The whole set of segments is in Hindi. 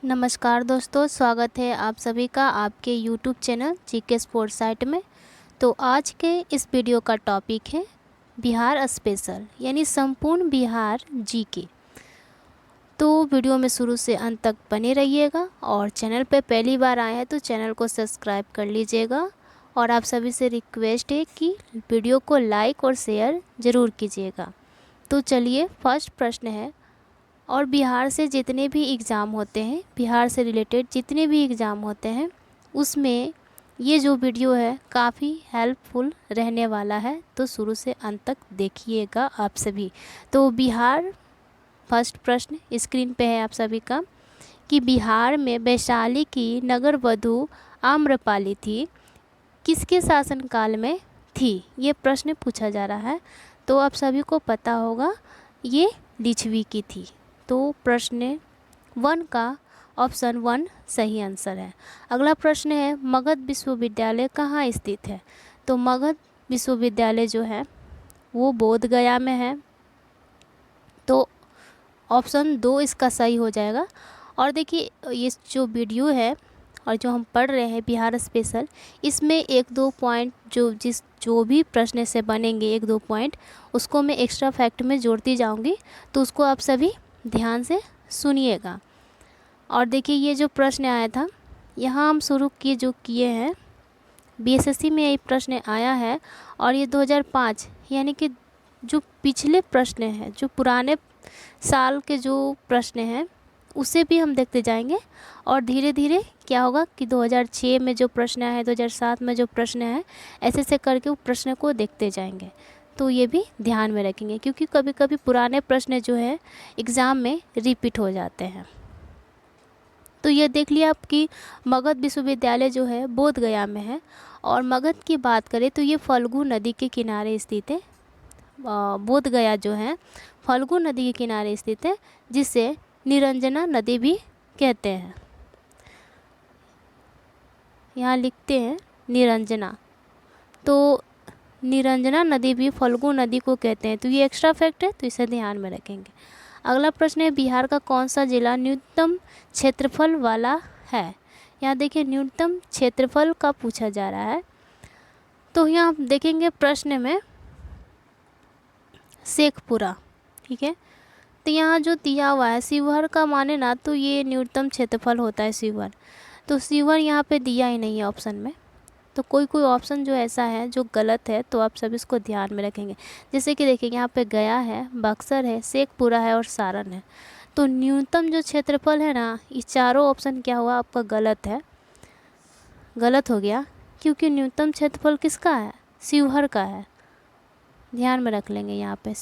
नमस्कार दोस्तों, स्वागत है आप सभी का आपके YouTube channel GK sports site में। तो आज के इस वीडियो का टॉपिक है बिहार स्पेशल यानी संपूर्ण बिहार जीके। तो वीडियो में शुरू से अंत तक बने रहिएगा और चैनल पे पहली बार आए हैं तो चैनल को सब्सक्राइब कर लीजिएगा। और आप सभी से रिक्वेस्ट है कि वीडियो को लाइक और शेयर ज़रूर कीजिएगा। तो चलिए, फर्स्ट प्रश्न है, और बिहार से जितने भी एग्ज़ाम होते हैं, बिहार से रिलेटेड जितने भी एग्ज़ाम होते हैं, उसमें ये जो वीडियो है काफ़ी हेल्पफुल रहने वाला है। तो शुरू से अंत तक देखिएगा आप सभी। तो बिहार, फर्स्ट प्रश्न स्क्रीन पे है आप सभी का कि बिहार में वैशाली की नगर वधु आम्रपाली थी, किसके शासनकाल में थी? ये प्रश्न पूछा जा रहा है। तो आप सभी को पता होगा ये लिच्छवी की थी। तो प्रश्न 1 का ऑप्शन 1 सही आंसर है। अगला प्रश्न है, मगध विश्वविद्यालय कहाँ स्थित है? तो मगध विश्वविद्यालय जो है वो बोध गया में है। तो ऑप्शन 2 इसका सही हो जाएगा। और देखिए, ये जो वीडियो है और जो हम पढ़ रहे हैं बिहार स्पेशल, इसमें 1-2 पॉइंट जो भी प्रश्न से बनेंगे, 1-2 पॉइंट उसको मैं एक्स्ट्रा फैक्ट में जोड़ती जाऊंगी। तो उसको आप सभी ध्यान से सुनिएगा। और देखिए, ये जो प्रश्न आया था, यहाँ हम शुरू किए हैं, बीएसएससी में ये प्रश्न आया है। और ये 2005 यानी कि जो पिछले प्रश्न हैं, जो पुराने साल के जो प्रश्न हैं, उसे भी हम देखते जाएंगे। और धीरे धीरे क्या होगा कि 2006 में जो प्रश्न है, 2007 में जो प्रश्न है, ऐसे से करके वो प्रश्न को देखते जाएंगे। तो ये भी ध्यान में रखेंगे, क्योंकि कभी कभी पुराने प्रश्न जो है एग्ज़ाम में रिपीट हो जाते हैं। तो ये देख लिया आपकी मगध विश्वविद्यालय जो है बोध गया में है। और मगध की बात करें तो ये फल्गु नदी के किनारे स्थित है। बोध गया जो है फल्गु नदी के किनारे स्थित है, जिसे निरंजना नदी भी कहते हैं। यहाँ लिखते हैं निरंजना। तो निरंजना नदी भी फल्गु नदी को कहते हैं। तो ये एक्स्ट्रा फैक्ट है, तो इसे ध्यान में रखेंगे। अगला प्रश्न है, बिहार का कौन सा जिला न्यूनतम क्षेत्रफल वाला है? यहाँ देखिए, न्यूनतम क्षेत्रफल का पूछा जा रहा है। तो यहाँ आप देखेंगे प्रश्न में शेखपुरा, ठीक है। तो यहाँ जो दिया हुआ है शिवहर का माने ना, तो ये न्यूनतम क्षेत्रफल होता है शिवहर। तो शिवहर यहाँ पे दिया ही नहीं है ऑप्शन में। तो कोई कोई ऑप्शन जो ऐसा है जो गलत है, तो आप सब इसको ध्यान में रखेंगे। जैसे कि देखिए, यहाँ पे गया है, बक्सर है, शेखपुरा है और सारण है। तो न्यूनतम जो क्षेत्रफल है ना, ये चारों ऑप्शन क्या हुआ आपका गलत है, गलत हो गया। क्योंकि न्यूनतम क्षेत्रफल किसका है? शिवहर का है। ध्यान में रख लेंगे, यहाँ पे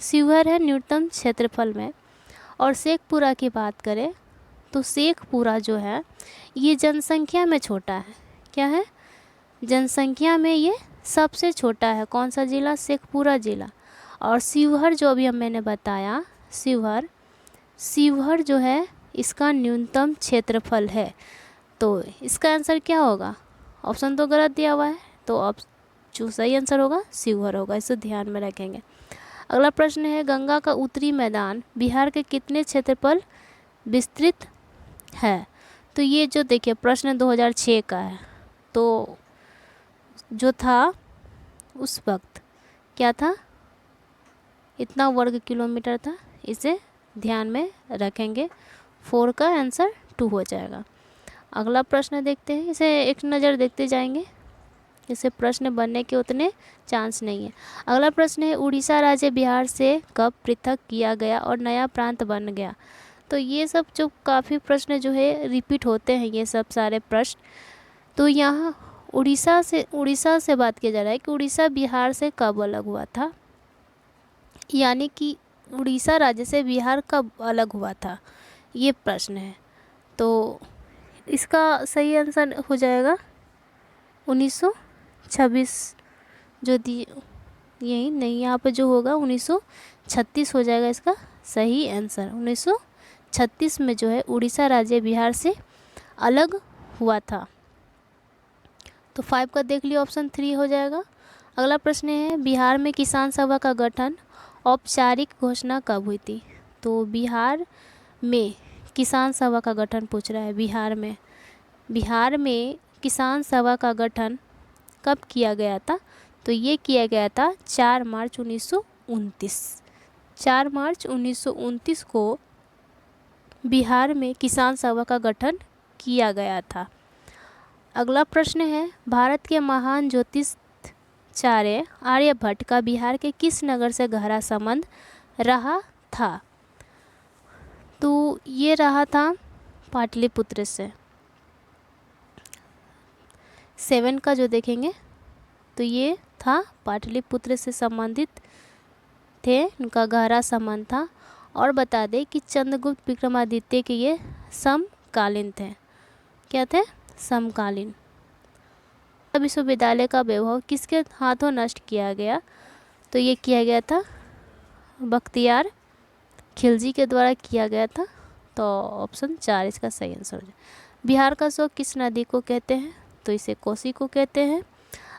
शिवहर है न्यूनतम क्षेत्रफल में। और शेखपुरा की बात करें तो शेखपुरा जो है ये जनसंख्या में छोटा है। क्या है? जनसंख्या में ये सबसे छोटा है। कौन सा जिला? शेखपुरा जिला। और शिवहर जो अभी मैंने बताया, शिवहर जो है इसका न्यूनतम क्षेत्रफल है। तो इसका आंसर क्या होगा? ऑप्शन तो गलत दिया हुआ है, तो जो सही आंसर होगा शिवहर होगा। इसे ध्यान में रखेंगे। अगला प्रश्न है, गंगा का उत्तरी मैदान बिहार के कितने क्षेत्रफल विस्तृत है? तो ये जो देखिए प्रश्न 2006 का है। तो जो था उस वक्त क्या था, इतना वर्ग किलोमीटर था। इसे ध्यान में रखेंगे। 4 का आंसर 2 हो जाएगा। अगला प्रश्न देखते हैं, इसे एक नज़र देखते जाएंगे। इसे प्रश्न बनने के उतने चांस नहीं है। अगला प्रश्न है, उड़ीसा राज्य बिहार से कब पृथक किया गया और नया प्रांत बन गया? तो ये सब जो काफ़ी प्रश्न जो है रिपीट होते हैं, ये सब सारे प्रश्न। तो यहाँ उड़ीसा से बात किया जा रहा है कि उड़ीसा बिहार से कब अलग हुआ था, यानी कि उड़ीसा राज्य से बिहार कब अलग हुआ था, ये प्रश्न है। तो इसका सही आंसर हो जाएगा 1926। जो दी यही नहीं, यहाँ पे जो होगा 1936 हो जाएगा इसका सही आंसर। 1936 में जो है उड़ीसा राज्य बिहार से अलग हुआ था। तो 5 का देख लियो, ऑप्शन 3 हो जाएगा। अगला प्रश्न है, बिहार में किसान सभा का गठन औपचारिक घोषणा कब हुई थी? तो बिहार में किसान सभा का गठन पूछ रहा है। बिहार में किसान सभा का गठन कब किया गया था? तो ये किया गया था 4 मार्च 1929। 4 मार्च 1929 को बिहार में किसान सभा का गठन किया गया था। अगला प्रश्न है, भारत के महान ज्योतिषाचार्य आर्यभट्ट का बिहार के किस नगर से गहरा संबंध रहा था? तो ये रहा था पाटलिपुत्र से। 7 का जो देखेंगे तो ये था पाटलिपुत्र से संबंधित थे, उनका गहरा संबंध था। और बता दें कि चंद्रगुप्त विक्रमादित्य के ये समकालीन थे। क्या थे? समकालीन। विश्वविद्यालय का वैभव किसके हाथों नष्ट किया गया? तो ये किया गया था बख्तियार खिलजी के द्वारा किया गया था। तो ऑप्शन 4 इसका सही आंसर हो जाए। बिहार का शोक किस नदी को कहते हैं? तो इसे कोसी को कहते हैं।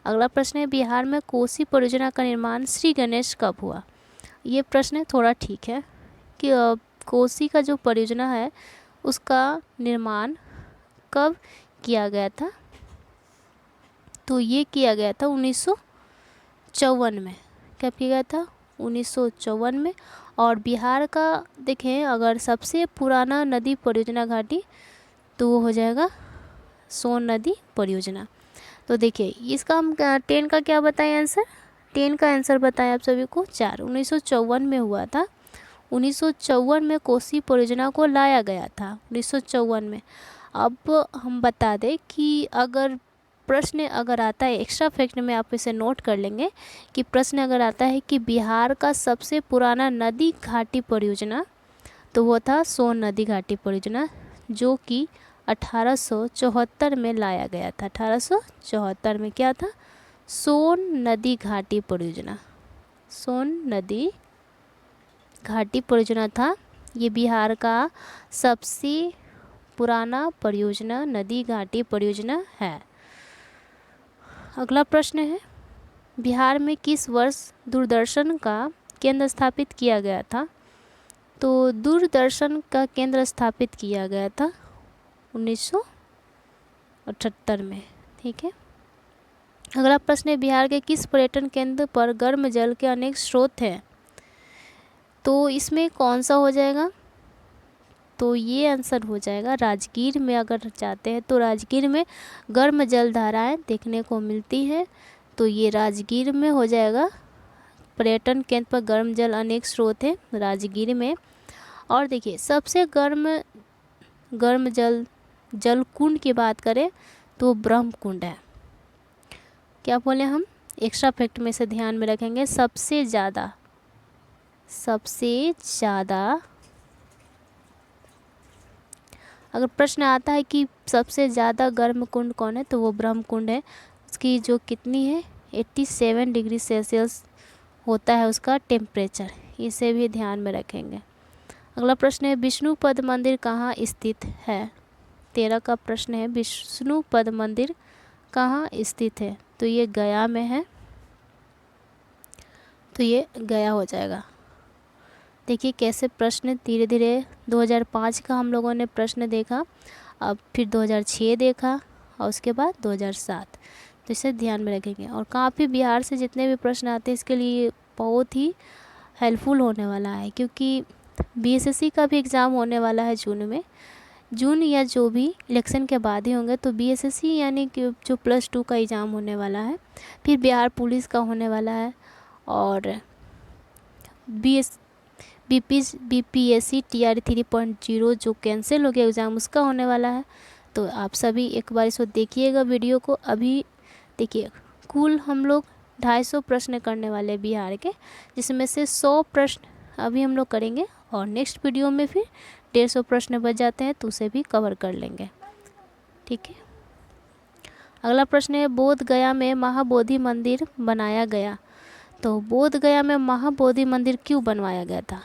अगला प्रश्न है, बिहार में कोसी परियोजना का निर्माण श्री गणेश कब हुआ? ये प्रश्न थोड़ा ठीक है कि कोसी का जो परियोजना है उसका निर्माण कब किया गया था? तो ये किया गया था 1954 में। कब किया गया था? 1954 में। और बिहार का देखें अगर सबसे पुराना नदी परियोजना घाटी तो वो हो जाएगा सोन नदी परियोजना। तो देखिए इसका हम 10 का क्या बताएं आंसर? 10 का आंसर बताएं आप सभी को 4। 1954 में हुआ था। 1954 में कोसी परियोजना को लाया गया था 1954 में। अब हम बता दें कि अगर प्रश्न अगर आता है एक्स्ट्रा फैक्ट में आप इसे नोट कर लेंगे कि प्रश्न अगर आता है कि बिहार का सबसे पुराना नदी घाटी परियोजना तो वो था सोन नदी घाटी परियोजना, जो कि 1874 में लाया गया था। 1874 में क्या था? सोन नदी घाटी परियोजना। सोन नदी घाटी परियोजना था। ये बिहार का सबसे पुराना परियोजना नदी घाटी परियोजना है। अगला प्रश्न है, बिहार में किस वर्ष दूरदर्शन का केंद्र स्थापित किया गया था? तो दूरदर्शन का केंद्र स्थापित किया गया था 1978 में। ठीक है। अगला प्रश्न है, बिहार के किस पर्यटन केंद्र पर गर्म जल के अनेक स्रोत हैं? तो इसमें कौन सा हो जाएगा? तो ये आंसर हो जाएगा राजगीर में। अगर चाहते हैं तो राजगीर में गर्म जल धाराएँ देखने को मिलती हैं। तो ये राजगीर में हो जाएगा। पर्यटन केंद्र पर गर्म जल अनेक स्रोत हैं राजगीर में। और देखिए सबसे गर्म जल कुंड की बात करें तो ब्रह्म कुंड है। क्या बोले हम? एक्स्ट्रा फैक्ट में से ध्यान में रखेंगे। सबसे ज़्यादा अगर प्रश्न आता है कि सबसे ज़्यादा गर्म कुंड कौन है तो वो ब्रह्म कुंड है। उसकी जो कितनी है 87 डिग्री सेल्सियस होता है उसका टेम्परेचर। इसे भी ध्यान में रखेंगे। अगला प्रश्न है, विष्णुपद मंदिर कहाँ स्थित है? 13 का प्रश्न है, विष्णुपद मंदिर कहाँ स्थित है? तो ये गया में है। तो ये गया हो जाएगा। देखिए कैसे प्रश्न धीरे धीरे 2005 का हम लोगों ने प्रश्न देखा, अब फिर 2006 देखा और उसके बाद 2007। तो इसे ध्यान में रखेंगे। और काफ़ी बिहार से जितने भी प्रश्न आते हैं इसके लिए बहुत ही हेल्पफुल होने वाला है, क्योंकि बीएसएससी का भी एग्ज़ाम होने वाला है जून या जो भी इलेक्शन के बाद ही होंगे। तो बीएसएससी यानी कि जो +2 का एग्ज़ाम होने वाला है, फिर बिहार पुलिस का होने वाला है, और बीपीएससी TR 3.0 जो कैंसिल हो गया एग्ज़ाम उसका होने वाला है। तो आप सभी एक बार इसको देखिएगा वीडियो को। अभी देखिए कुल हम लोग 250 प्रश्न करने वाले हैं बिहार के, जिसमें से 100 प्रश्न अभी हम लोग करेंगे और नेक्स्ट वीडियो में फिर 150 प्रश्न बच जाते हैं तो उसे भी कवर कर लेंगे। ठीक है। अगला प्रश्न है, बोध गया में महाबोधि मंदिर बनाया गया। तो बोध गया में महाबोधि मंदिर क्यों बनवाया गया था?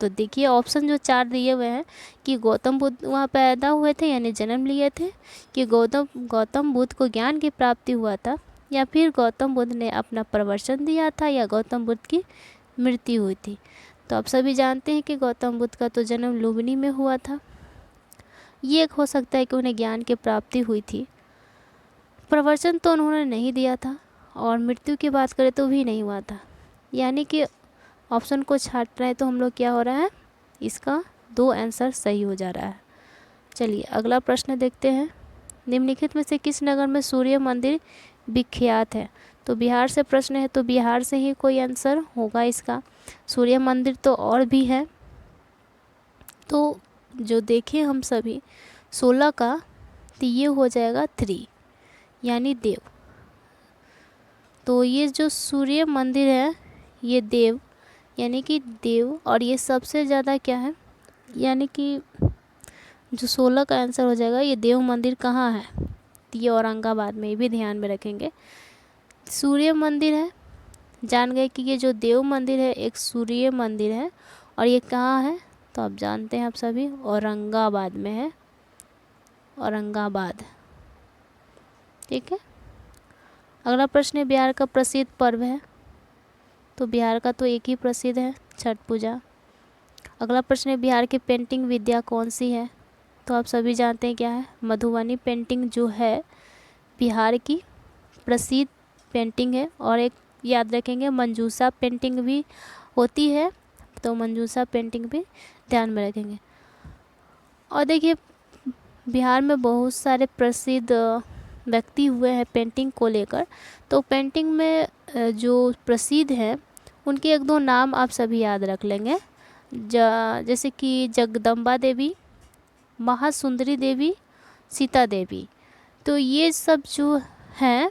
तो देखिए ऑप्शन जो 4 दिए हुए हैं कि गौतम बुद्ध वहाँ पैदा हुए थे यानी जन्म लिए थे, कि गौतम बुद्ध को ज्ञान की प्राप्ति हुआ था, या फिर गौतम बुद्ध ने अपना प्रवचन दिया था, या गौतम बुद्ध की मृत्यु हुई थी। तो आप सभी जानते हैं कि गौतम बुद्ध का तो जन्म लुम्बिनी में हुआ था। ये एक हो सकता है कि उन्हें ज्ञान की प्राप्ति हुई थी। प्रवचन तो उन्होंने नहीं दिया था, और मृत्यु की बात करें तो भी नहीं हुआ था। यानी कि ऑप्शन को छाट रहे हैं तो हम लोग क्या हो रहा है, इसका 2 आंसर सही हो जा रहा है। चलिए अगला प्रश्न देखते हैं। निम्नलिखित में से किस नगर में सूर्य मंदिर विख्यात है? तो बिहार से प्रश्न है, तो बिहार से ही कोई आंसर होगा इसका। सूर्य मंदिर तो और भी है, तो जो देखें हम सभी 16 का, तो ये हो जाएगा 3 यानी देव। तो ये जो सूर्य मंदिर है ये देव यानी कि देव, और ये सबसे ज़्यादा क्या है, यानी कि जो 16 का आंसर हो जाएगा ये देव मंदिर कहाँ है, तो ये औरंगाबाद में, ये भी ध्यान में रखेंगे। सूर्य मंदिर है, जान गए कि ये जो देव मंदिर है एक सूर्य मंदिर है, और ये कहाँ है, तो आप जानते हैं आप सभी औरंगाबाद में है, औरंगाबाद। ठीक है। अगला प्रश्न है, बिहार का प्रसिद्ध पर्व है? तो बिहार का तो एक ही प्रसिद्ध है, छठ पूजा। अगला प्रश्न है, बिहार की पेंटिंग विद्या कौन सी है? तो आप सभी जानते हैं क्या है, मधुबनी पेंटिंग जो है बिहार की प्रसिद्ध पेंटिंग है। और एक याद रखेंगे मंजूषा पेंटिंग भी होती है, तो मंजूषा पेंटिंग भी ध्यान में रखेंगे। और देखिए बिहार में बहुत सारे प्रसिद्ध व्यक्ति हुए हैं पेंटिंग को लेकर, तो पेंटिंग में जो प्रसिद्ध हैं उनके 1-2 नाम आप सभी याद रख लेंगे। जैसे कि जगदम्बा देवी, महासुंदरी देवी, सीता देवी। तो ये सब जो हैं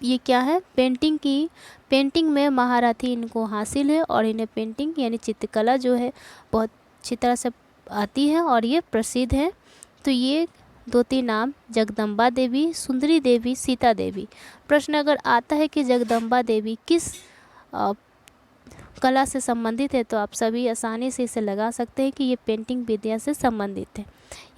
ये क्या है, पेंटिंग में महारथी इनको हासिल है, और इन्हें पेंटिंग यानी चित्रकला जो है बहुत अच्छी तरह से आती है, और ये प्रसिद्ध है। तो ये 2-3 नाम, जगदम्बा देवी, सुंदरी देवी, सीता देवी। प्रश्न अगर आता है कि जगदम्बा देवी किस कला से संबंधित है, तो आप सभी आसानी से इसे लगा सकते हैं कि ये पेंटिंग विद्या से संबंधित है,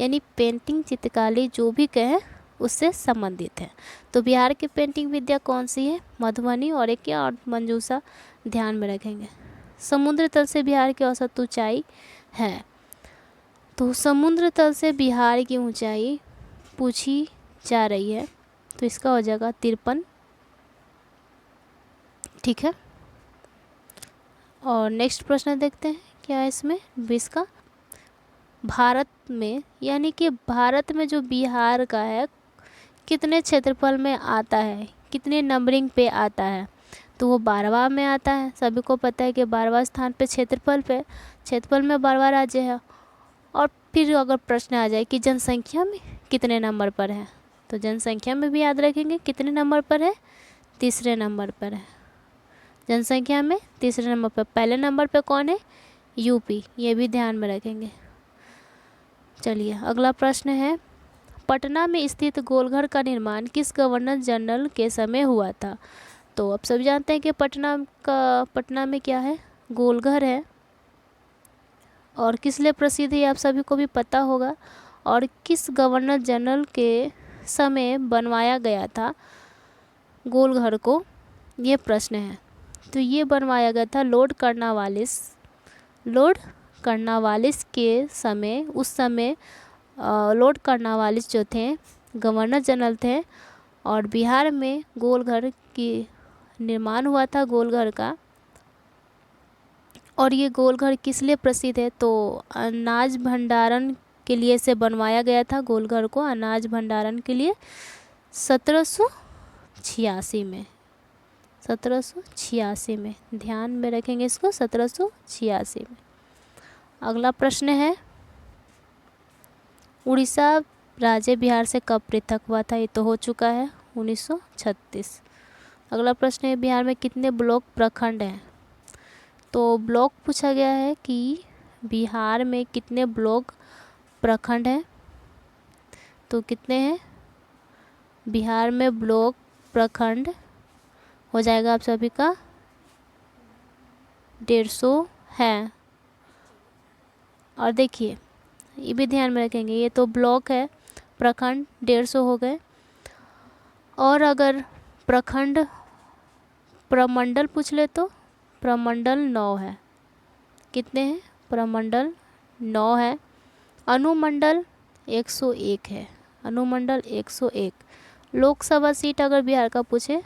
यानी पेंटिंग चित्रकारी जो भी कहें उससे संबंधित है। तो बिहार की पेंटिंग विद्या कौन सी है, मधुबनी, और एक क्या, और मंजूषा ध्यान में रखेंगे। समुद्र तल से बिहार की औसत ऊंचाई है? तो समुद्र तल से बिहार की ऊंचाई पूछी जा रही है, तो इसका हो जाएगा 53। ठीक है। और नेक्स्ट प्रश्न देखते हैं क्या है इसमें 20 का। भारत में, यानी कि भारत में जो बिहार का है कितने क्षेत्रफल में आता है, कितने नंबरिंग पे आता है? तो वो 12वां में आता है। सभी को पता है कि 12वां स्थान पे क्षेत्रफल में 12वां राज्य है। और फिर अगर प्रश्न आ जाए कि जनसंख्या में कितने नंबर पर है, तो जनसंख्या में भी याद रखेंगे कितने नंबर पर है, 3रे नंबर पर है। जनसंख्या में 3रे नंबर पर, पहले नंबर पर कौन है, यूपी, ये भी ध्यान में रखेंगे। चलिए अगला प्रश्न है, पटना में स्थित गोलघर का निर्माण किस गवर्नर जनरल के समय हुआ था? तो आप सब जानते हैं कि पटना में क्या है, गोलघर है, और किस लिए प्रसिद्ध है आप सभी को भी पता होगा। और किस गवर्नर जनरल के समय बनवाया गया था गोलघर को, ये प्रश्न है। तो ये बनवाया गया था लॉर्ड कर्नवालिस के समय। उस समय लॉर्ड कर्नवालिस जो थे गवर्नर जनरल थे, और बिहार में गोलघर की निर्माण हुआ था, गोलघर का। और ये गोलघर किस लिए प्रसिद्ध है, तो अनाज भंडारण के लिए से बनवाया गया था गोलघर को, अनाज भंडारण के लिए 1786 में, 1786 में, ध्यान में रखेंगे इसको, 1786 में। अगला प्रश्न है, उड़ीसा राज्य बिहार से कब पृथक हुआ था? ये तो हो चुका है, 1936। अगला प्रश्न है, बिहार में कितने ब्लॉक प्रखंड हैं? तो ब्लॉक पूछा गया है कि बिहार में कितने ब्लॉक प्रखंड हैं, तो कितने हैं बिहार में ब्लॉक प्रखंड, हो जाएगा आप सभी का 150 है। और देखिए ये भी ध्यान में रखेंगे, ये तो ब्लॉक है, प्रखंड 150 हो गए। और अगर प्रखंड प्रमंडल पूछ ले तो प्रमंडल 9 है, कितने हैं? प्रमंडल 9 है। अनुमंडल 101 है। अनुमंडल 101। लोकसभा सीट अगर बिहार का पूछे,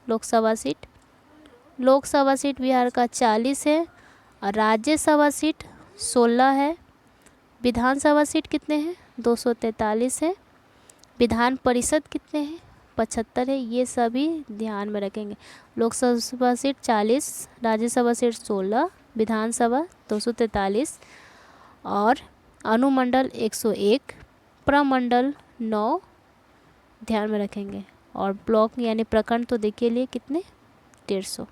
लोकसभा सीट बिहार का 40 है। और राज्यसभा सीट 16 है। विधानसभा सीट कितने हैं? 243 है। विधान परिषद कितने हैं? 75 है। ये सभी ध्यान में रखेंगे। लोकसभा सीट 40, राज्यसभा सीट 16, विधानसभा 243 और अनुमंडल 101, प्रमंडल 9 ध्यान में रखेंगे। और ब्लॉक यानी प्रखंड तो देखिए लिए कितने? 150।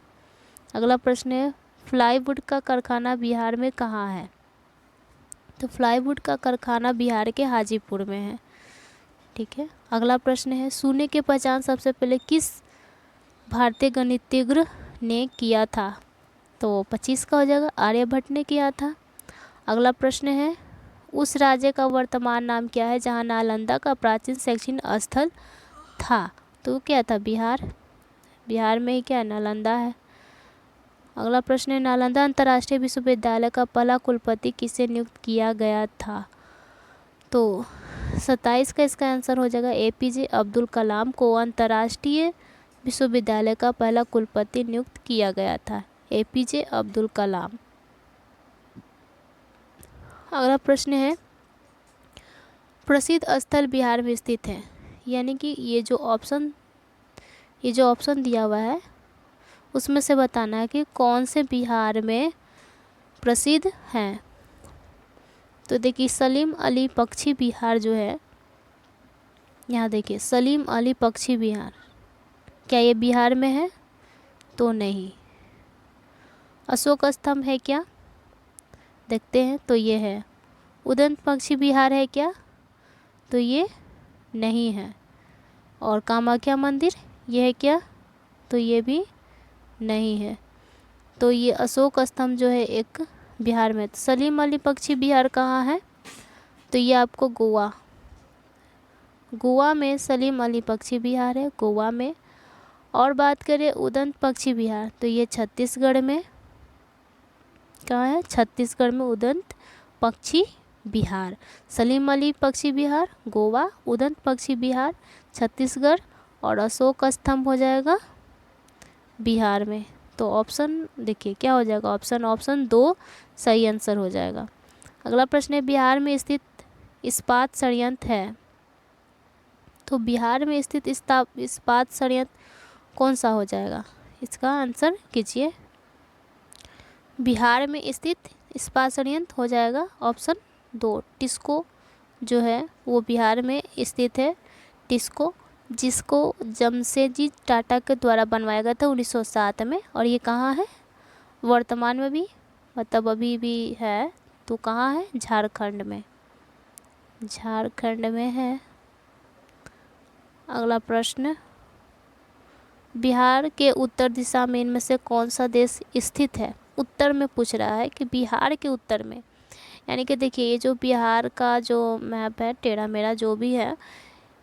अगला प्रश्न है, प्लाईवुड का कारखाना बिहार में कहाँ है? तो प्लाईवुड का कारखाना बिहार के हाजीपुर में है। ठीक है। अगला प्रश्न है, शून्य की पहचान सबसे पहले किस भारतीय गणितज्ञ ने किया था? तो 25 का हो जाएगा, आर्यभट्ट ने किया था। अगला प्रश्न है, उस राज्य का वर्तमान नाम क्या है जहाँ नालंदा का प्राचीन शैक्षणिक स्थल था? तो क्या था? बिहार। बिहार में ही क्या? नालंदा है। अगला प्रश्न है, नालंदा अंतर्राष्ट्रीय विश्वविद्यालय का पहला कुलपति किसे नियुक्त किया गया था? तो 27 का इसका आंसर हो जाएगा, APJ अब्दुल कलाम को अंतर्राष्ट्रीय विश्वविद्यालय का पहला कुलपति नियुक्त किया गया था। APJ अब्दुल कलाम। अगला प्रश्न है, प्रसिद्ध स्थल बिहार में स्थित है। यानी कि ये जो ऑप्शन दिया हुआ है उसमें से बताना है कि कौन से बिहार में प्रसिद्ध हैं। तो देखिए, सलीम अली पक्षी विहार जो है, यहाँ देखिए सलीम अली पक्षी विहार, क्या ये बिहार में है? तो नहीं। अशोक स्तंभ है क्या? देखते हैं, तो ये है। उदंत पक्षी विहार है क्या? तो ये नहीं है। और कामाख्या मंदिर ये है क्या? तो ये भी नहीं है। तो ये अशोक स्तंभ जो है एक बिहार में। तो सलीम अली पक्षी विहार कहाँ है? तो ये आपको गोवा में सलीम अली पक्षी विहार है, गोवा में। और बात करें उदंत पक्षी विहार, तो ये छत्तीसगढ़ में। कहाँ है? छत्तीसगढ़ में उदंत पक्षी विहार। सलीम अली पक्षी विहार गोवा, उदंत पक्षी विहार छत्तीसगढ़ और अशोक स्तंभ हो जाएगा बिहार में। तो ऑप्शन देखिए क्या हो जाएगा? ऑप्शन 2 सही आंसर हो जाएगा। अगला प्रश्न है, बिहार में स्थित इस्पात संयंत्र है। तो बिहार में स्थित इस्पात संयंत्र कौन सा हो जाएगा? इसका आंसर कीजिए। बिहार में स्थित इस्पात संयंत्र हो जाएगा ऑप्शन 2, टिस्को जो है वो बिहार में स्थित है। टिस्को, जिसको जमशेदजी टाटा के द्वारा बनवाया गया था 1907 में। और ये कहाँ है? वर्तमान में भी, मतलब अभी भी है। तो कहाँ है? झारखंड में। झारखंड में है। अगला प्रश्न, बिहार के उत्तर दिशा में इनमें से कौन सा देश स्थित है? उत्तर में पूछ रहा है कि बिहार के उत्तर में, यानी कि देखिए ये जो बिहार का जो मैप है, टेढ़ा मेढ़ा जो भी है,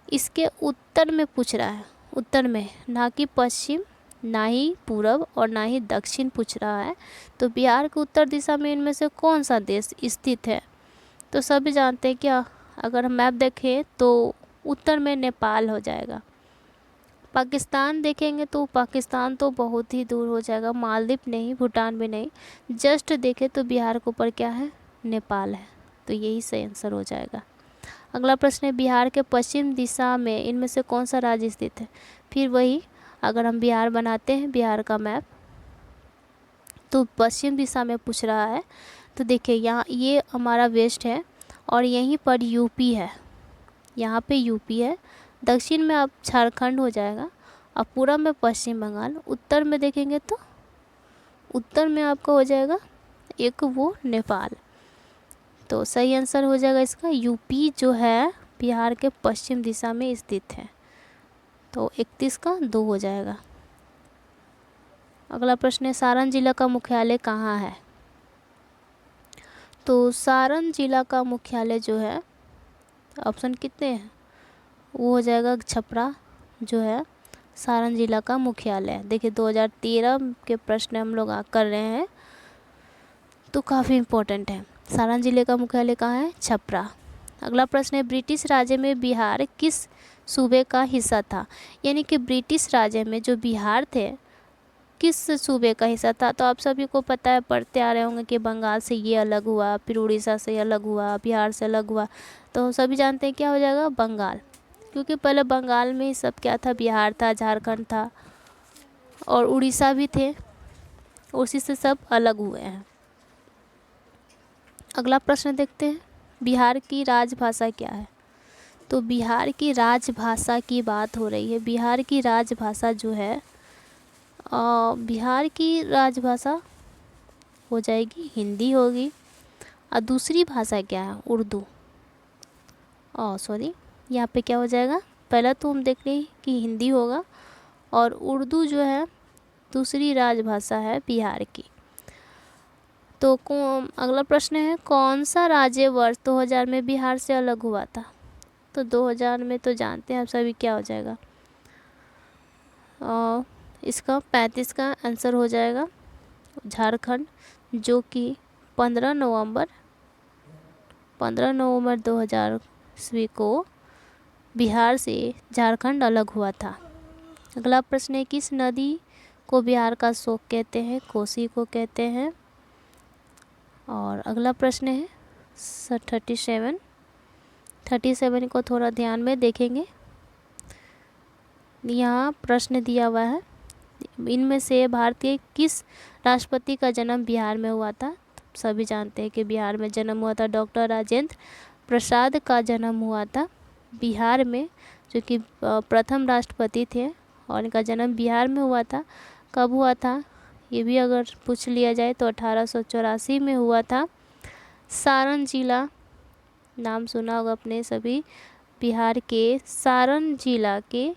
इसके उत्तर में पूछ रहा है। उत्तर में, ना कि पश्चिम, ना ही पूरब और ना ही दक्षिण पूछ रहा है। तो बिहार के उत्तर दिशा में इनमें से कौन सा देश स्थित है? तो सभी जानते हैं क्या? अगर हम मैप देखें तो उत्तर में नेपाल हो जाएगा। पाकिस्तान देखेंगे तो पाकिस्तान तो बहुत ही दूर हो जाएगा, मालदीव नहीं, भूटान भी नहीं। जस्ट देखें तो बिहार के ऊपर क्या है? नेपाल है। तो यही सही आंसर हो जाएगा। अगला प्रश्न है, बिहार के पश्चिम दिशा में इनमें से कौन सा राज्य स्थित है? फिर वही, अगर हम बिहार बनाते हैं बिहार का मैप तो पश्चिम दिशा में पूछ रहा है। तो देखिए यहाँ ये हमारा वेस्ट है और यहीं पर यूपी है, यहाँ पे यूपी है। दक्षिण में अब झारखंड हो जाएगा और पूरब में पश्चिम बंगाल। उत्तर में देखेंगे तो उत्तर में आपका हो जाएगा एक वो नेपाल। तो सही आंसर हो जाएगा इसका, यूपी जो है बिहार के पश्चिम दिशा में स्थित है। तो 31 का 2 हो जाएगा। अगला प्रश्न है, सारण जिला का मुख्यालय कहाँ है? तो सारण जिला का मुख्यालय जो है, ऑप्शन कितने हैं? वो हो जाएगा छपरा जो है सारण जिला का मुख्यालय। देखिए 2013 के प्रश्न हम लोग कर रहे हैं। तो काफ़ी इम्पोर्टेंट है। सारण जिले का मुख्यालय कहाँ है? छपरा। अगला प्रश्न है ब्रिटिश राज्य में बिहार किस सूबे का हिस्सा था? यानी कि ब्रिटिश राज्य में जो बिहार थे किस सूबे का हिस्सा था? तो आप सभी को पता है, पढ़ते आ रहे होंगे कि बंगाल से ये अलग हुआ, फिर उड़ीसा से अलग हुआ, बिहार से अलग हुआ, तो सभी जानते हैं क्या हो जाएगा? बंगाल। क्योंकि पहले बंगाल में ही सब क्या था? बिहार था, झारखंड था और उड़ीसा भी थे, उसी से सब अलग हुए हैं। अगला प्रश्न देखते हैं, बिहार की राजभाषा क्या है? तो बिहार की राजभाषा की बात हो रही है। बिहार की राजभाषा जो है, बिहार की राजभाषा हो जाएगी हिंदी होगी। और दूसरी भाषा क्या है? उर्दू। सॉरी, यहाँ पे क्या हो जाएगा? पहला तो हम देख रहे हैं कि हिंदी होगा और उर्दू जो है दूसरी राजभाषा है बिहार की। तो अगला प्रश्न है, कौन सा राज्य वर्ष 2000 में बिहार से अलग हुआ था? तो 2000 में तो जानते हैं आप सभी क्या हो जाएगा? इसका 35 का आंसर हो जाएगा झारखंड, जो कि 15 नवंबर 2000 ईस्वी को बिहार से झारखंड अलग हुआ था। अगला प्रश्न है, किस नदी को बिहार का शोक कहते हैं? कोसी को कहते हैं। और अगला प्रश्न है 37 को थोड़ा ध्यान में देखेंगे। यहाँ प्रश्न दिया हुआ है, इनमें से भारतीय किस राष्ट्रपति का जन्म बिहार में हुआ था? तो सभी जानते हैं कि बिहार में जन्म हुआ था, डॉक्टर राजेंद्र प्रसाद का जन्म हुआ था बिहार में, जो कि प्रथम राष्ट्रपति थे और इनका जन्म बिहार में हुआ था। कब हुआ था ये भी अगर पूछ लिया जाए तो 1884 में हुआ था। सारण जिला, नाम सुना होगा अपने सभी, बिहार के सारण जिला के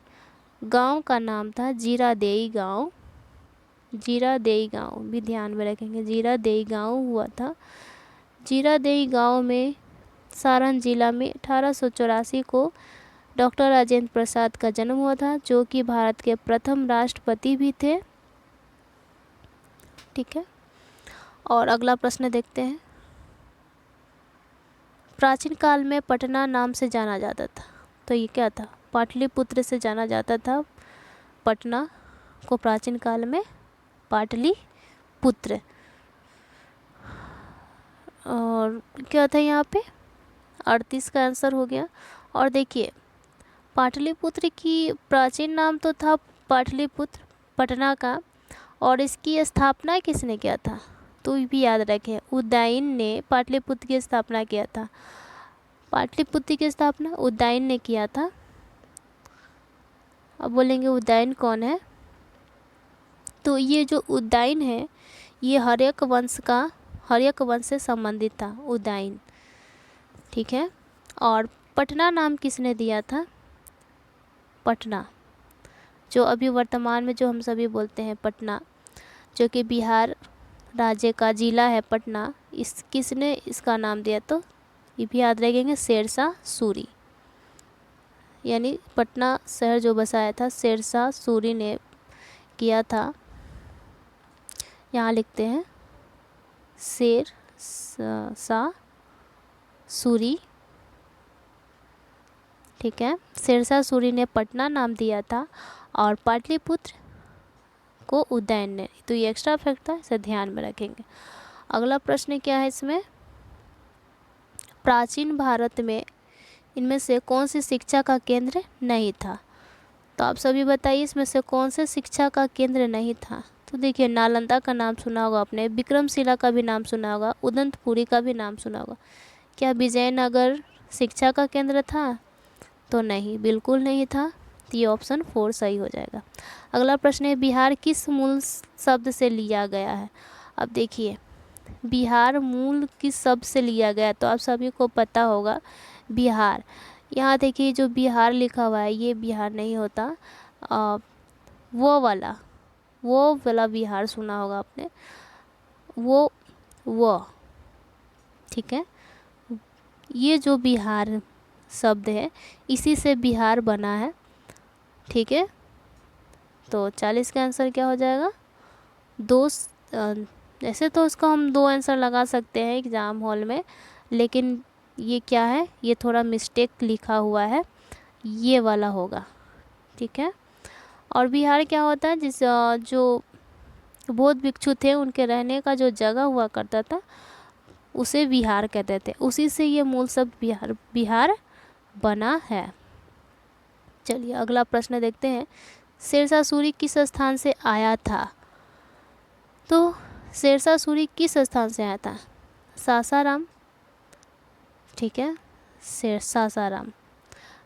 गांव का नाम था जीरादेई गांव। जीरादेई गांव भी ध्यान में रखेंगे, जीरादेई गांव हुआ था। जीरादेई गांव में सारण जिला में 1884 को डॉक्टर राजेंद्र प्रसाद का जन्म हुआ था, जो कि भारत के प्रथम राष्ट्रपति भी थे। ठीक है, और अगला प्रश्न देखते हैं, प्राचीन काल में पटना नाम से जाना जाता था, तो ये क्या था? पाटलिपुत्र से जाना जाता था पटना को प्राचीन काल में, पाटलिपुत्र। और क्या था यहाँ पे? 38 का आंसर हो गया। और देखिए, पाटलिपुत्र की प्राचीन नाम तो था पाटलिपुत्र पटना का, और इसकी स्थापना किसने किया था? तो ये भी याद रखें, उदयन ने पाटलिपुत्र की स्थापना किया था। पाटलिपुत्र की स्थापना उदयन ने किया था। अब बोलेंगे उदयन कौन है? तो ये जो उदयन है ये हर्यक वंश से संबंधित था, उदयन। ठीक है, और पटना नाम किसने दिया था? पटना, जो अभी वर्तमान में जो हम सभी बोलते हैं पटना, जो कि बिहार राज्य का जिला है पटना, किसने इसका नाम दिया? तो ये भी याद रखेंगे, शेरशाह सूरी। यानी पटना शहर जो बसाया था शेरशाह सूरी ने किया था। यहाँ लिखते हैं शेरशाह सूरी। ठीक है, शेरशाह सूरी ने पटना नाम दिया था और पाटलिपुत्र को उदयन ने। तो ये एक्स्ट्रा फैक्ट था, इसे ध्यान में रखेंगे। अगला प्रश्न क्या है इसमें, प्राचीन भारत में इनमें से कौन सी शिक्षा का केंद्र नहीं था? तो आप सभी बताइए इसमें से कौन से शिक्षा का केंद्र नहीं था? तो देखिए, नालंदा का नाम सुना होगा आपने, विक्रमशिला का भी नाम सुना होगा, उदंतपुरी का भी नाम सुना होगा। क्या विजयनगर शिक्षा का केंद्र था? तो नहीं, बिल्कुल नहीं था। तो ये ऑप्शन 4 सही हो जाएगा। अगला प्रश्न है, बिहार किस मूल शब्द से लिया गया है? अब देखिए, बिहार मूल किस शब्द से लिया गया? तो आप सभी को पता होगा बिहार। यहाँ देखिए जो बिहार लिखा हुआ है ये बिहार नहीं होता, वो वाला बिहार सुना होगा आपने, वो ठीक है, ये जो बिहार शब्द है इसी से बिहार बना है। ठीक है, तो 40 का आंसर क्या हो जाएगा? वैसे तो उसको हम 2 आंसर लगा सकते हैं एग्ज़ाम हॉल में, लेकिन ये क्या है, ये थोड़ा मिस्टेक लिखा हुआ है, ये वाला होगा। ठीक है। और बिहार क्या होता है, जिस जो बौद्ध भिक्षु थे उनके रहने का जो जगह हुआ करता था उसे विहार कहते थे, उसी से ये मूल शब्द बिहार बना है। चलिए अगला प्रश्न देखते हैं। शेरशाह सूरी किस स्थान से आया था? तो शेरशाह सूरी किस स्थान से आया था? सासाराम। ठीक है, सासाराम।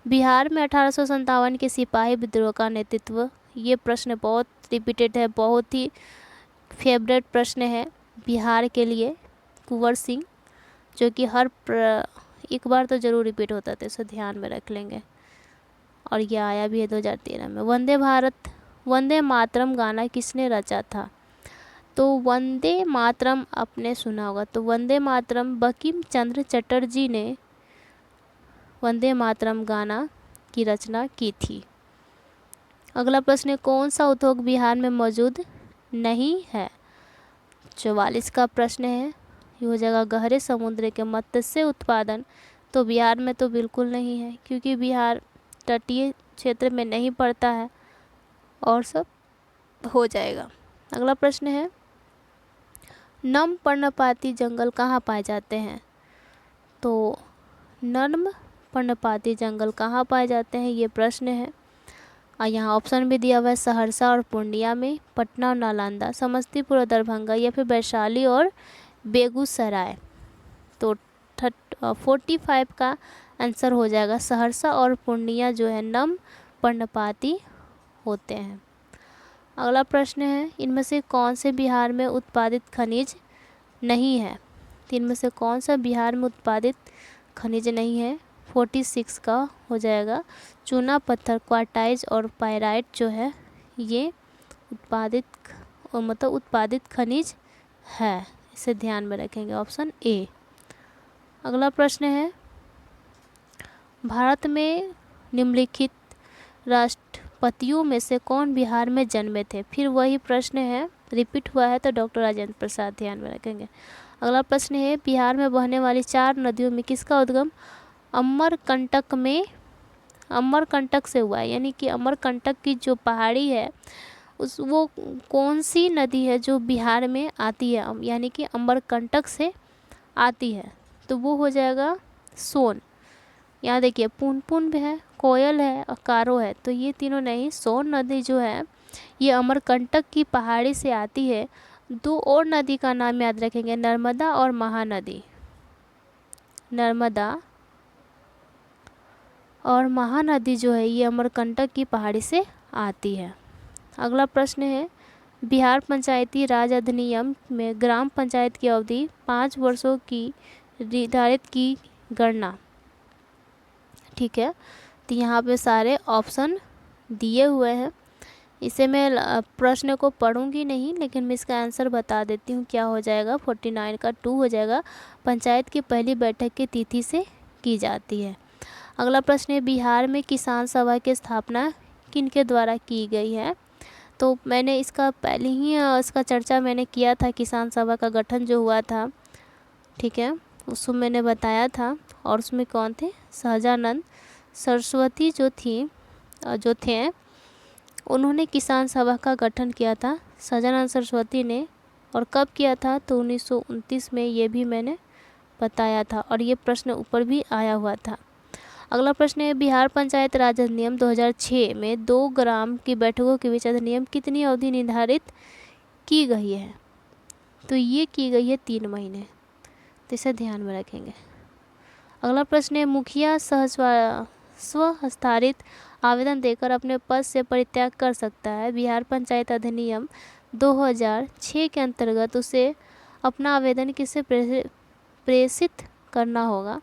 बिहार में 1857 के सिपाही विद्रोह का नेतृत्व, ये प्रश्न बहुत रिपीटेड है, बहुत ही फेवरेट प्रश्न है बिहार के लिए, कुंवर सिंह, जो कि एक बार तो ज़रूर रिपीट होता था, इसे ध्यान में रख लेंगे। और ये आया भी है 2013 में। वंदे मातरम गाना किसने रचा था? तो वंदे मातरम आपने सुना होगा, तो वंदे मातरम बंकिम चंद्र चटर्जी ने वंदे मातरम गाना की रचना की थी। अगला प्रश्न है, कौन सा उद्योग बिहार में मौजूद नहीं है? 44 का प्रश्न है, ये हो जाएगा गहरे समुद्र के मत्स्य उत्पादन। तो बिहार में तो बिल्कुल नहीं है, क्योंकि बिहार तटीय क्षेत्र में नहीं पड़ता है, और सब हो जाएगा। अगला प्रश्न है, नम पर्णपाती जंगल कहाँ पाए जाते हैं? तो नर्म पर्णपाती जंगल कहाँ पाए जाते हैं, ये प्रश्न है। और यहाँ ऑप्शन भी दिया हुआ है, सहरसा और पूर्णिया में, पटना और नालंदा, समस्तीपुर और दरभंगा, या फिर वैशाली और बेगूसराय। तो 45 का आंसर हो जाएगा सहरसा और पूर्णिया जो है नम पर्णपाती होते हैं। अगला प्रश्न है, इनमें से कौन से बिहार में उत्पादित खनिज नहीं है? तो इनमें से कौन सा बिहार में उत्पादित खनिज नहीं है? 46 का हो जाएगा चूना पत्थर, क्वार्टाइज और पाइराइट जो है ये उत्पादित खनिज है, इसे ध्यान में रखेंगे, ऑप्शन ए। अगला प्रश्न है, भारत में निम्नलिखित राष्ट्रपतियों में से कौन बिहार में जन्मे थे? फिर वही प्रश्न है, रिपीट हुआ है, तो डॉक्टर राजेंद्र प्रसाद, ध्यान में रखेंगे। अगला प्रश्न है, बिहार में बहने वाली 4 नदियों में किसका उद्गम अमरकंटक से हुआ है? यानी कि अमरकंटक की जो पहाड़ी है वो कौन सी नदी है जो बिहार में आती है, यानी कि अमरकंटक से आती है? तो वो हो जाएगा सोन। यहाँ देखिए पुनपुन भी है, कोयल है और कारो है, तो ये तीनों नहीं, सोन नदी जो है ये अमरकंटक की पहाड़ी से आती है। 2 और नदी का नाम याद रखेंगे, नर्मदा और महानदी। नर्मदा और महानदी जो है ये अमरकंटक की पहाड़ी से आती है। अगला प्रश्न है, बिहार पंचायती राज अधिनियम में ग्राम पंचायत की अवधि 5 वर्षों की निर्धारित की गणना। ठीक है, तो यहाँ पे सारे ऑप्शन दिए हुए हैं, इसे मैं प्रश्न को पढ़ूंगी नहीं, लेकिन मैं इसका आंसर बता देती हूँ क्या हो जाएगा। 49 का 2 हो जाएगा, पंचायत की पहली बैठक की तिथि से की जाती है। अगला प्रश्न है, बिहार में किसान सभा की स्थापना किनके द्वारा की गई है? तो मैंने इसका पहले ही इसका चर्चा मैंने किया था, किसान सभा का गठन जो हुआ था, ठीक है, उसको मैंने बताया था। और उसमें कौन थे? सहजानंद सरस्वती जो थे उन्होंने किसान सभा का गठन किया था, सहजानंद सरस्वती ने। और कब किया था? तो 1929 में, ये भी मैंने बताया था, और ये प्रश्न ऊपर भी आया हुआ था। अगला प्रश्न है, बिहार पंचायत राज अधिनियम 2006 में 2 ग्राम की बैठकों के बीच अधिनियम कितनी अवधि निर्धारित की गई है? तो ये की गई है 3 महीने, तो इसे ध्यान में रखेंगे। अगला प्रश्न है, मुखिया स्वहस्ताक्षरित आवेदन देकर अपने पद से परित्याग कर सकता है। बिहार पंचायत अधिनियम 2006 के अंतर्गत उसे अपना आवेदन किसे प्रेषित करना होगा?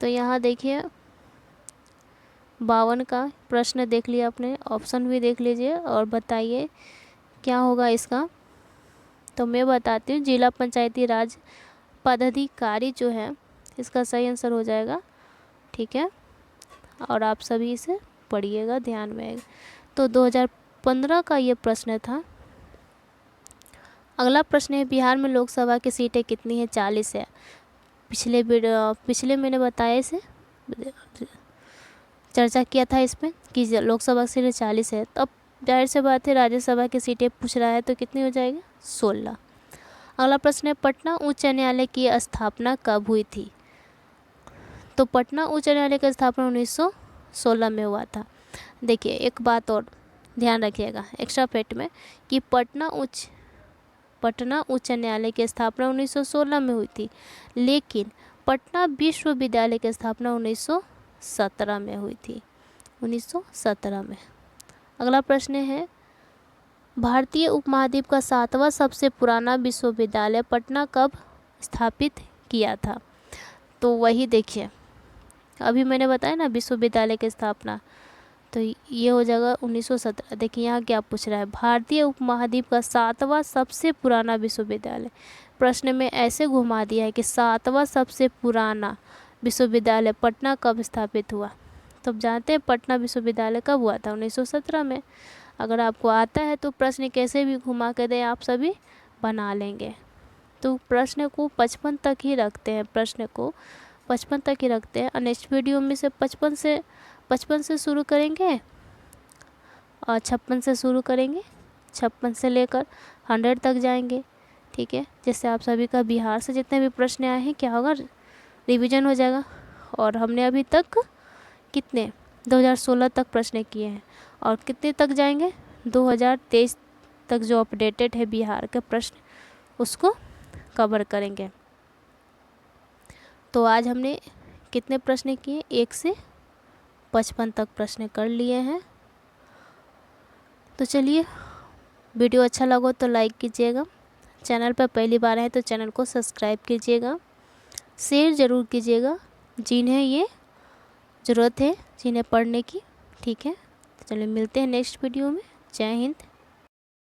तो यहाँ देखिए 52 का प्रश्न देख लिया आपने, ऑप्शन भी देख लीजिए और बताइए क्या होगा इसका। तो मैं बताती हूँ, जिला पंचायती राज पदाधिकारी जो है इसका सही आंसर हो जाएगा। ठीक है, और आप सभी इसे पढ़िएगा, ध्यान में आएगा। तो 2015 का ये प्रश्न था। अगला प्रश्न है बिहार में लोकसभा की सीटें कितनी है? 40 है। पिछले मैंने बताया इसे, चर्चा किया था इसमें कि लोकसभा की सीटें 40 है। तो अब जाहिर सी बात है राज्यसभा की सीटें पूछ रहा है तो कितनी हो जाएगी? 16। अगला प्रश्न है पटना उच्च न्यायालय की स्थापना कब हुई थी? तो पटना उच्च न्यायालय की स्थापना 1916 में हुआ था। देखिए एक बात और ध्यान रखिएगा एक्स्ट्रा फैक्ट में कि पटना उच्च न्यायालय की स्थापना 1916 में हुई थी, लेकिन पटना विश्वविद्यालय की स्थापना 1917 में हुई थी, 1917 में। अगला प्रश्न है भारतीय उपमहाद्वीप का 7वां सबसे पुराना विश्वविद्यालय पटना कब स्थापित किया था? तो वही देखिए अभी मैंने बताया ना विश्वविद्यालय की स्थापना, तो ये हो जाएगा 1917। देखिए यहाँ क्या पूछ रहा है, भारतीय उपमहाद्वीप का 7वां सबसे पुराना विश्वविद्यालय। प्रश्न में ऐसे घुमा दिया है कि 7वां सबसे पुराना विश्वविद्यालय पटना कब स्थापित हुआ। तो अब जानते हैं पटना विश्वविद्यालय कब हुआ था? 1917 में। अगर आपको आता है तो प्रश्न कैसे भी घुमा के दे आप सभी बना लेंगे। तो प्रश्न को 55 तक ही रखते हैं, प्रश्न को 55 तक ही रखते हैं। और नेक्स्ट वीडियो में से 55 से शुरू करेंगे और 56 से शुरू करेंगे, 56 से लेकर 100 तक जाएंगे। ठीक है, जिससे आप सभी का बिहार से जितने भी प्रश्न आए हैं क्या होगा, रिवीजन हो जाएगा। और हमने अभी तक कितने 2016 तक प्रश्न किए हैं और कितने तक जाएंगे 2023 तक जो अपडेटेड है बिहार के प्रश्न उसको कवर करेंगे। तो आज हमने कितने प्रश्न किए? 1 से 55 तक प्रश्न कर लिए हैं। तो चलिए वीडियो अच्छा लगा तो लाइक कीजिएगा, चैनल पर पहली बार आए तो चैनल को सब्सक्राइब कीजिएगा, शेयर ज़रूर कीजिएगा जिन्हें ये ज़रूरत है, जिन्हें पढ़ने की। ठीक है, चलिए मिलते हैं नेक्स्ट वीडियो में। जय हिंद।